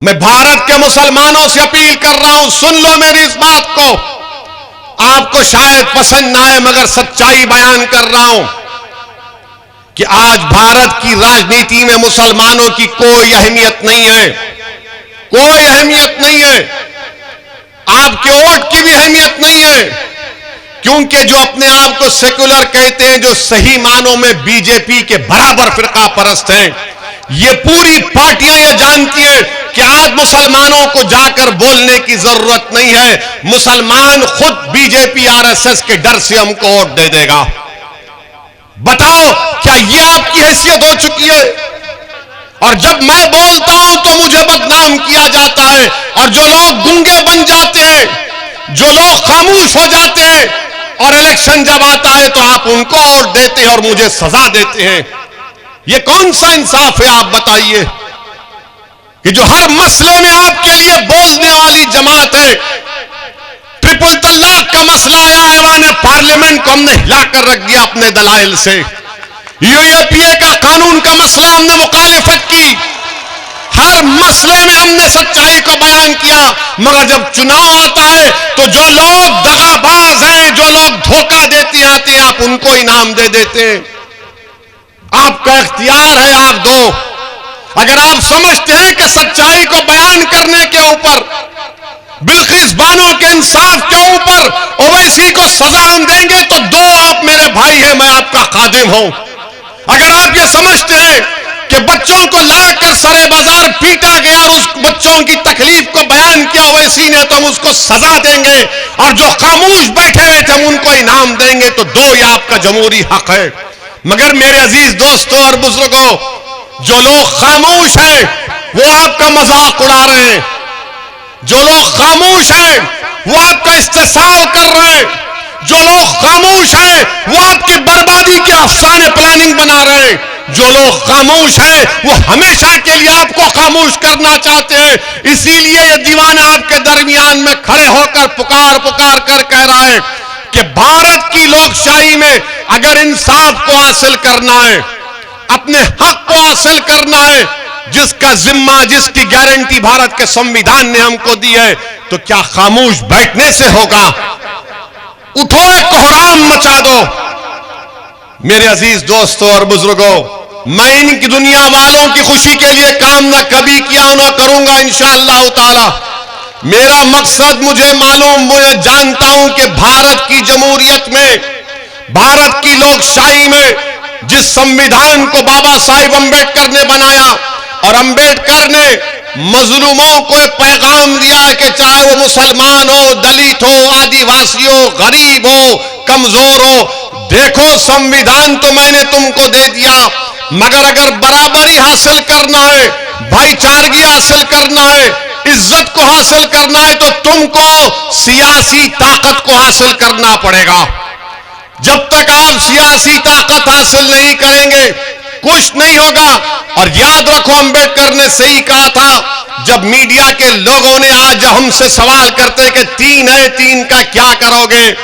मैं भारत के मुसलमानों से अपील कर रहा हूं, सुन लो मेरी इस बात को। आपको शायद पसंद ना आए मगर सच्चाई बयान कर रहा हूं कि आज भारत की राजनीति में मुसलमानों की कोई अहमियत नहीं है, कोई अहमियत नहीं है। आपके वोट की भी अहमियत नहीं है, क्योंकि जो अपने आप को सेकुलर कहते हैं, जो सही मानों में बीजेपी के बराबर फिरका परस्त हैं, ये पूरी पार्टियां ये जानती हैं कि आज मुसलमानों को जाकर बोलने की जरूरत नहीं है। मुसलमान खुद बीजेपी आरएसएस के डर से हमको वोट दे देगा। बताओ क्या ये आपकी हैसियत हो चुकी है? और जब मैं बोलता हूं तो मुझे बदनाम किया जाता है, और जो लोग गूंगे बन जाते हैं, जो लोग खामोश हो जाते हैं, और इलेक्शन जब आता है तो आप उनको वोट देते हैं और मुझे सजा देते हैं। ये कौन सा इंसाफ है? आप बताइए कि जो हर मसले में आपके लिए बोलने वाली जमात है। ट्रिपल तलाक का मसला आया, ऐवान पार्लियामेंट को हमने हिलाकर रख दिया अपने दलाइल से। यूएपीए का कानून का मसला हमने मुखालिफत की। हर मसले में हमने सच्चाई को बयान किया, मगर जब चुनाव आता है तो जो लोग दगाबाज हैं, जो लोग धोखा देते आते हैं, आप उनको इनाम दे देते हैं। आपका इख्तियार है, आप दो। अगर आप समझते हैं कि सच्चाई को बयान करने के ऊपर, बिल्किस बानो के इंसाफ के ऊपर ओवैसी को सजा हम देंगे तो दो, आप मेरे भाई हैं, मैं आपका खादिम हूं। अगर आप ये समझते हैं कि बच्चों को लाकर सरे बाजार पीटा गया और उस बच्चों की तकलीफ को बयान किया ओवैसी ने, तो हम उसको सजा देंगे, और जो खामोश बैठे हुए थे हम उनको इनाम देंगे, तो दो, ये आपका जमहूरी हक है। मगर मेरे अजीज दोस्तों और बुजुर्गों, जो लोग खामोश हैं वो आपका मजाक उड़ा रहे हैं, जो लोग खामोश हैं वो आपका इस्तेसाल कर रहे हैं, जो लोग खामोश हैं वो आपकी बर्बादी के अफसाने प्लानिंग बना रहे हैं, जो लोग खामोश हैं वो हमेशा के लिए आपको खामोश करना चाहते हैं। इसीलिए ये दीवाना आपके दरमियान में खड़े होकर पुकार पुकार कर कह रहा है कि भारत की लोकशाही में अगर इंसाफ को हासिल करना है, अपने हक को हासिल करना है, जिसका जिम्मा, जिसकी गारंटी भारत के संविधान ने हमको दी है, तो क्या खामोश बैठने से होगा? उठो, एक कोहराम मचा दो। मेरे अजीज दोस्तों और बुजुर्गों, मैं इनकी दुनिया वालों की खुशी के लिए काम न कभी किया न करूंगा इंशाअल्लाह ताला। मेरा मकसद मुझे मालूम, मुझे जानता हूं कि भारत की जमहूरियत में, भारत की लोकशाही में जिस संविधान को बाबा साहिब अंबेडकर ने बनाया, और अंबेडकर ने मजलूमों को एक पैगाम दिया है कि चाहे वो मुसलमान हो, दलित हो, आदिवासी हो, गरीब हो, कमजोर हो, देखो संविधान तो मैंने तुमको दे दिया, मगर अगर बराबरी हासिल करना है, भाईचारगी हासिल करना है, इज्जत को हासिल करना है, तो तुमको सियासी ताकत को हासिल करना पड़ेगा। जब तक आप सियासी ताकत हासिल नहीं करेंगे कुछ नहीं होगा। और याद रखो, अंबेडकर ने सही कहा था, जब मीडिया के लोगों ने आज हमसे सवाल करते कि 3 है, 3 का क्या करोगे,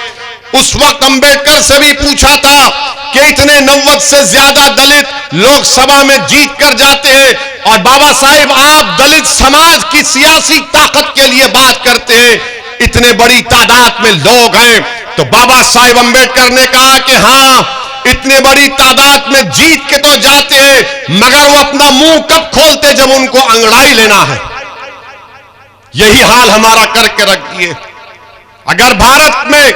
उस वक्त अंबेडकर से भी पूछा था कि इतने 90 से ज्यादा दलित लोकसभा में जीत कर जाते हैं, और बाबा साहिब आप दलित समाज की सियासी ताकत के लिए बात करते हैं, इतने बड़ी तादाद में लोग हैं। तो बाबा साहिब अंबेडकर ने कहा कि हां, इतने बड़ी तादाद में जीत के तो जाते हैं, मगर वो अपना मुंह कब खोलते? जब उनको अंगड़ाई लेना है। यही हाल हमारा करके रख दिए। अगर भारत में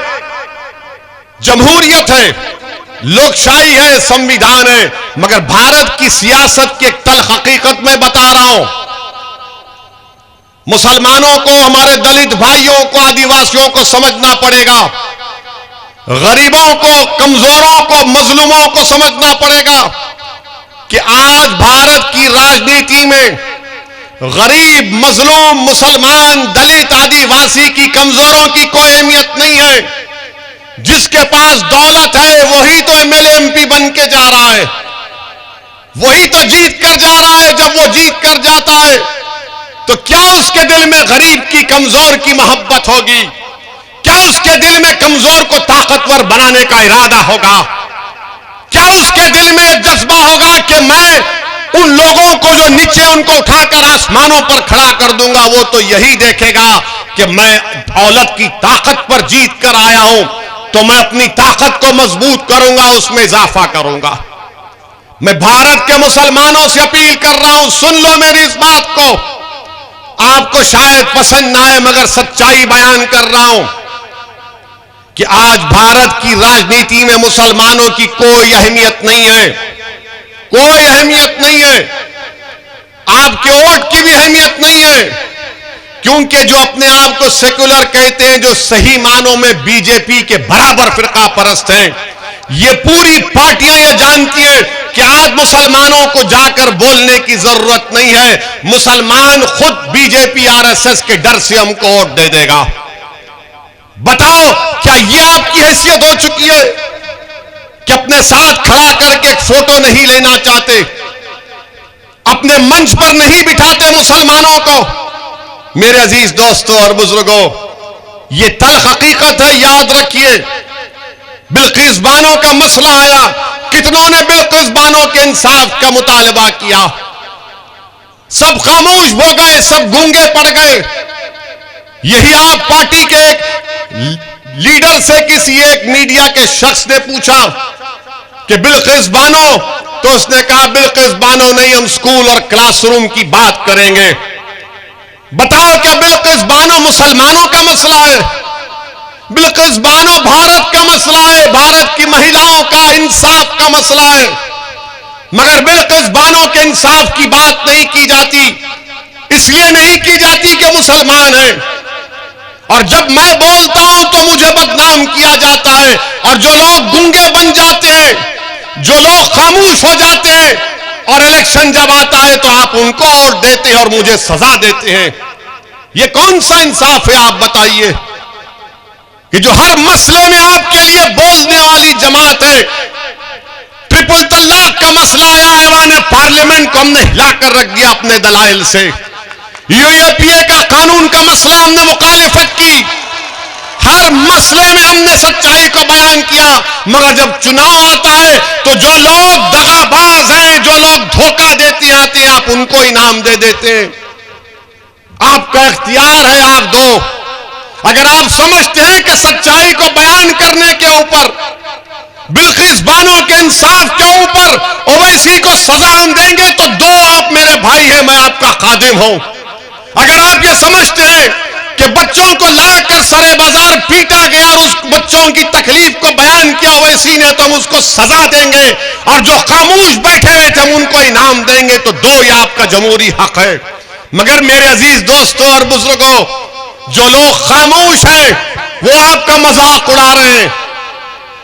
जमहूरियत है, लोकशाही है, संविधान है, मगर भारत की सियासत की एक तल्ख हकीकत मैं बता रहा हूं, मुसलमानों को, हमारे दलित भाइयों को, आदिवासियों को समझना पड़ेगा, गरीबों को, कमजोरों को, मजलूमों को समझना पड़ेगा कि आज भारत की राजनीति में गरीब, मजलूम, मुसलमान, दलित, आदिवासी की, कमजोरों की कोई अहमियत नहीं है। जिसके पास दौलत है वही तो एमएलए एमपी बन के जा रहा है, वही तो जीत कर जा रहा है। जब वो जीत कर जाता है तो क्या उसके दिल में गरीब की, कमजोर की मोहब्बत होगी? क्या उसके दिल में कमजोर को ताकतवर बनाने का इरादा होगा? क्या उसके दिल में एक जज्बा होगा कि मैं उन लोगों को जो नीचे उनको उठाकर आसमानों पर खड़ा कर दूंगा, वो तो यही देखेगा कि मैं दौलत की ताकत पर जीत कर आया हूं, तो मैं अपनी ताकत को मजबूत करूंगा, उसमें इजाफा करूंगा। मैं भारत के मुसलमानों से अपील कर रहा हूं, सुन लो मेरी इस बात को। आपको शायद पसंद ना आए, मगर सच्चाई बयान कर रहा हूं कि आज भारत की राजनीति में मुसलमानों की कोई अहमियत नहीं है, कोई अहमियत नहीं है। आपके वोट की भी अहमियत नहीं है, क्योंकि जो अपने आप को सेकुलर कहते हैं, जो सही मानों में बीजेपी के बराबर फिरका परस्त हैं, ये पूरी पार्टियां ये जानती हैं कि आज मुसलमानों को जाकर बोलने की जरूरत नहीं है। मुसलमान खुद बीजेपी आरएसएस के डर से हमको वोट दे देगा। बताओ, क्या ये आपकी हैसियत हो चुकी है कि अपने साथ खड़ा करके एक फोटो नहीं लेना चाहते, अपने मंच पर नहीं बिठाते मुसलमानों को? मेरे अजीज दोस्तों और बुजुर्गों, ये तल्ख हकीकत है, याद रखिए। बिल्किस बानो का मसला आया, कितनों ने बिल्किस बानो के इंसाफ का मुतालबा किया? सब खामोश हो गए, सब गूंगे पड़ गए। यही आप पार्टी के एक लीडर से किसी एक मीडिया के शख्स ने पूछा कि बिल्किस बानो, तो उसने कहा बिल्किस बानो नहीं, हम स्कूल और क्लासरूम की बात करेंगे। बताओ, क्या बिल्किस बानो मुसलमानों का मसला है? बिल्किस बानो भारत का मसला है, भारत की महिलाओं का इंसाफ का मसला है। मगर बिल्किस बानो के इंसाफ की बात नहीं की जाती, इसलिए नहीं की जाती कि मुसलमान है। और जब मैं बोलता हूं तो मुझे बदनाम किया जाता है, और जो लोग गूंगे बन जाते हैं, जो लोग खामोश हो जाते हैं, और इलेक्शन जब आता है तो आप उनको वोट देते हैं और मुझे सजा देते हैं। ये कौन सा इंसाफ है? आप बताइए कि जो हर मसले में आपके लिए बोलने वाली जमात है। ट्रिपल तलाक का मसला आया, ऐवान पार्लियामेंट को हमने हिलाकर रख दिया अपने दलाइल से। यूएपीए का कानून का मसला हमने मुखालिफत की, हर मसले में हमने सच्चाई को बयान किया। मगर जब चुनाव आता है तो जो लोग दगाबाज हैं, जो लोग धोखा देते आते हैं, आप उनको इनाम दे देते हैं। आपका इख्तियार है, आप दो। अगर आप समझते हैं कि सच्चाई को बयान करने के ऊपर, बिल्किस बानो के इंसाफ के ऊपर ओवैसी को सजा हम देंगे, तो दो, आप मेरे भाई हैं, मैं आपका खादिम हूं। अगर आप ये समझते हैं कि बच्चों को लाकर सरे बाजार पीटा गया और उस बच्चों की तकलीफ को बयान किया ओवैसी ने, तो हम उसको सजा देंगे, और जो खामोश बैठे हुए थे हम उनको इनाम देंगे, तो दो, ये आपका जमहूरी हक है। मगर मेरे अजीज दोस्तों और बुजुर्गों, जो लोग खामोश हैं वो आपका मजाक उड़ा रहे हैं,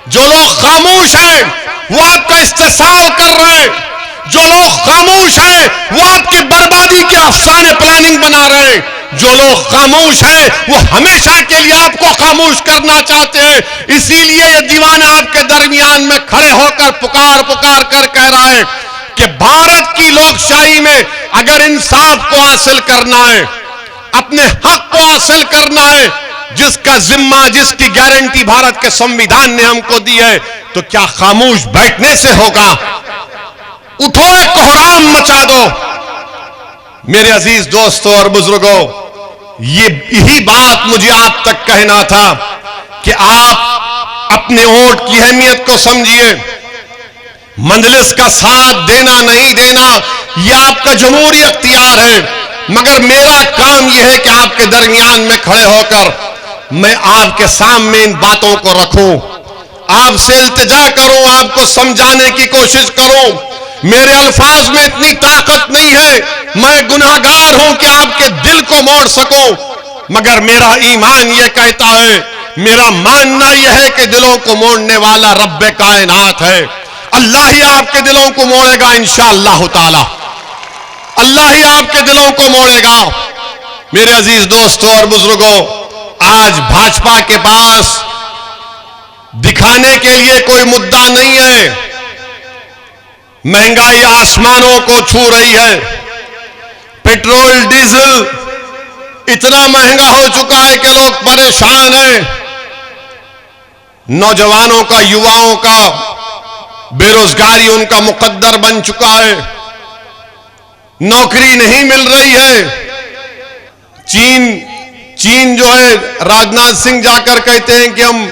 जो लोग खामोश हैं वो आपका इस्तेसाल कर रहे हैं, जो लोग खामोश हैं वो आपकी बर्बादी के अफसाने प्लानिंग बना रहे हैं, जो लोग खामोश हैं वो हमेशा के लिए आपको खामोश करना चाहते हैं। इसीलिए ये दीवाना आपके दरमियान में खड़े होकर पुकार पुकार कर कह रहा है कि भारत की लोकशाही में अगर इंसाफ को हासिल करना है, अपने हक को हासिल करना है, जिसका जिम्मा, जिसकी गारंटी भारत के संविधान ने हमको दी है, तो क्या खामोश बैठने से होगा? उठो, एक कोहराम मचा दो। मेरे अजीज दोस्तों और बुजुर्गों, यही बात मुझे आप तक कहना था कि आप अपने वोट की अहमियत को समझिए। मंजलिस का साथ देना नहीं देना यह आपका जमहूरी अख्तियार है, मगर मेरा काम यह है कि आपके दरमियान में खड़े होकर मैं आपके सामने इन बातों को रखूं, आपसे इल्तिजा करूं, आपको समझाने की कोशिश करूं। मेरे अल्फाज में इतनी ताकत नहीं है, मैं गुनाहगार हूं कि आपके दिल को मोड़ सकूं, मगर मेरा ईमान यह कहता है, मेरा मानना यह है कि दिलों को मोड़ने वाला रब्बे कायनात है। अल्लाह ही आपके दिलों को मोड़ेगा इंशाअल्लाह ताला, अल्लाह ही आपके दिलों को मोड़ेगा। मेरे अजीज दोस्तों और बुजुर्गों, आज भाजपा के पास दिखाने के लिए कोई मुद्दा नहीं है। महंगाई आसमानों को छू रही है, पेट्रोल डीजल इतना महंगा हो चुका है कि लोग परेशान हैं। नौजवानों का, युवाओं का बेरोजगारी उनका मुकद्दर बन चुका है। नौकरी नहीं मिल रही है। चीन जो है, राजनाथ सिंह जाकर कहते हैं कि हम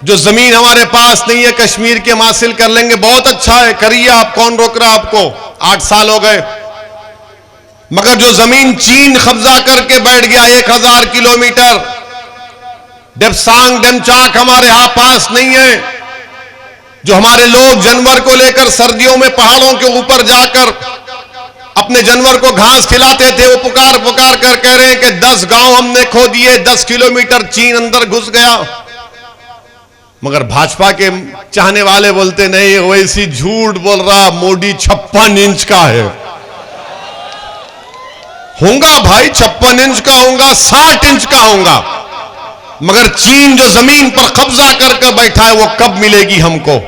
जो जमीन हमारे पास नहीं है कश्मीर के हम हासिल कर लेंगे। बहुत अच्छा है, करिए आप, कौन रोक रहा आपको। 8 साल हो गए, मगर जो जमीन चीन कब्जा करके बैठ गया 1000 किलोमीटर, डेप्सांग डेमचाक हमारे यहां पास नहीं है। जो हमारे लोग जानवर को लेकर सर्दियों में पहाड़ों के ऊपर जाकर अपने जानवर को घास खिलाते थे, वो पुकार पुकार कर कह रहे हैं कि 10 गांव हमने खो दिए, 10 किलोमीटर चीन अंदर घुस गया। मगर भाजपा के चाहने वाले बोलते नहीं, वैसी झूठ बोल रहा, मोदी 56 इंच का है। होगा भाई, 56 इंच का होगा, 60 इंच का होगा, मगर चीन जो जमीन पर कब्जा करके बैठा है वो कब मिलेगी हमको।